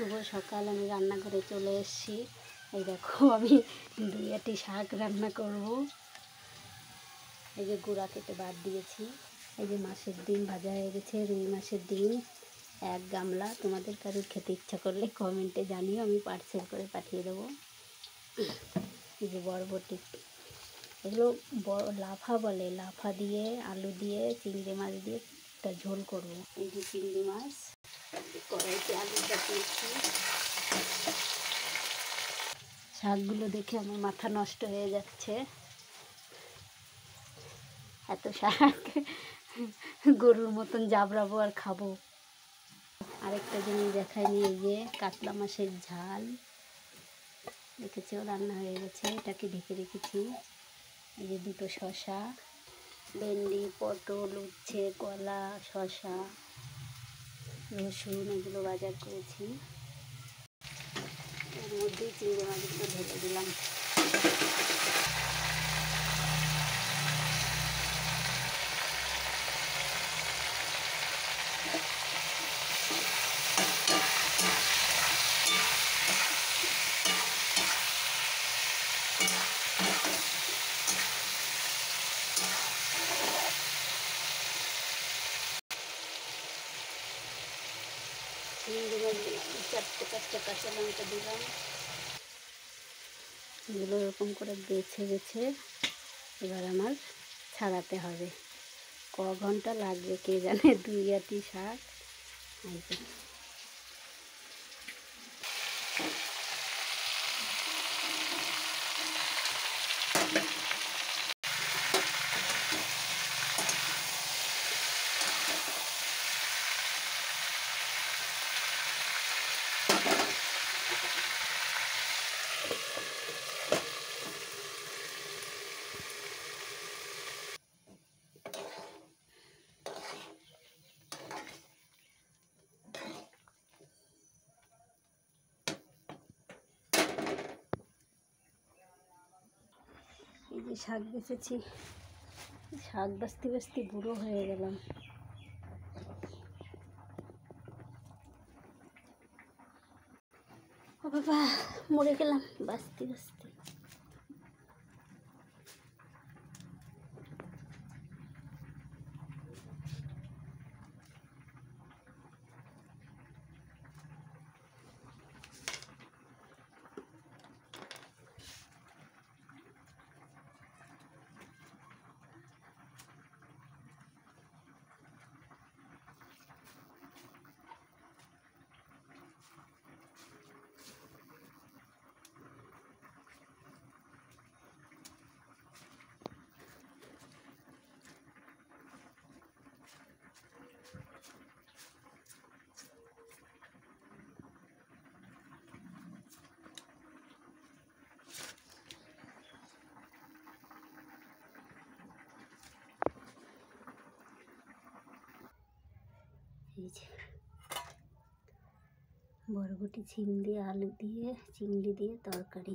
শুভ সকাল। আমি রান্নাঘরে চলে এসেছি। এই দেখো আমি 2টি শাক রান্না করব। এই যে গুঁড়া কেটে বাদ দিয়েছি। এই যে মাছের ডিম ভাজা হয়ে গেছে, রুই মাছের ডিম 1 গামলা। তোমাদের কারোর খেতে ইচ্ছা করলে কমেন্টে জানিও, আমি পার্সেল করে পাঠিয়ে দেবো। এই যে বরবটি, এগুলো লাফা বলে, লাফা দিয়ে আলু দিয়ে চিংড়ি মাছ দিয়ে একটা ঝোল করব। এই যে চিংড়ি মাছ কড়াইতে আলু দিয়েছি। শাকগুলো দেখে আমার মাথা নষ্ট হয়ে যাচ্ছে, এত শাক গরুর মতন জাবড়াবো আর খাবো। আরেকটা জিনিস দেখায়নি, এই যে কাতলা মাছের ঝাল দেখেছেও, রান্না হয়ে গেছে, এটাকে ঢেকে রেখেছি। এই যে 2টো শসা, ভেন্ডি, পটল, উচ্ছে, কলা, শসা, রসুন এগুলো বাজার করেছি। এর মধ্যেই চিংড়ি মাছগুলো ঢেলে দিলাম। চিংড়ি মাছ দিলাম, 4-5টা কাঁচা লঙ্কা দিলাম। এগুলো এরকম করে বেছে বেছে এবার আমার ছাড়াতে হবে। ক ঘন্টা লাগবে কে জানে, 2 আটি শাক। এই যে শাক বেছেছি, শাক বাছতে বাছতে বুড়ো হয়ে গেলাম। ও বাবা, মরে গেলাম বাছতে বাছতে। এই যে বরবটি, ছিম দিয়ে, আলু দিয়ে, চিংড়ি দিয়ে তরকারি।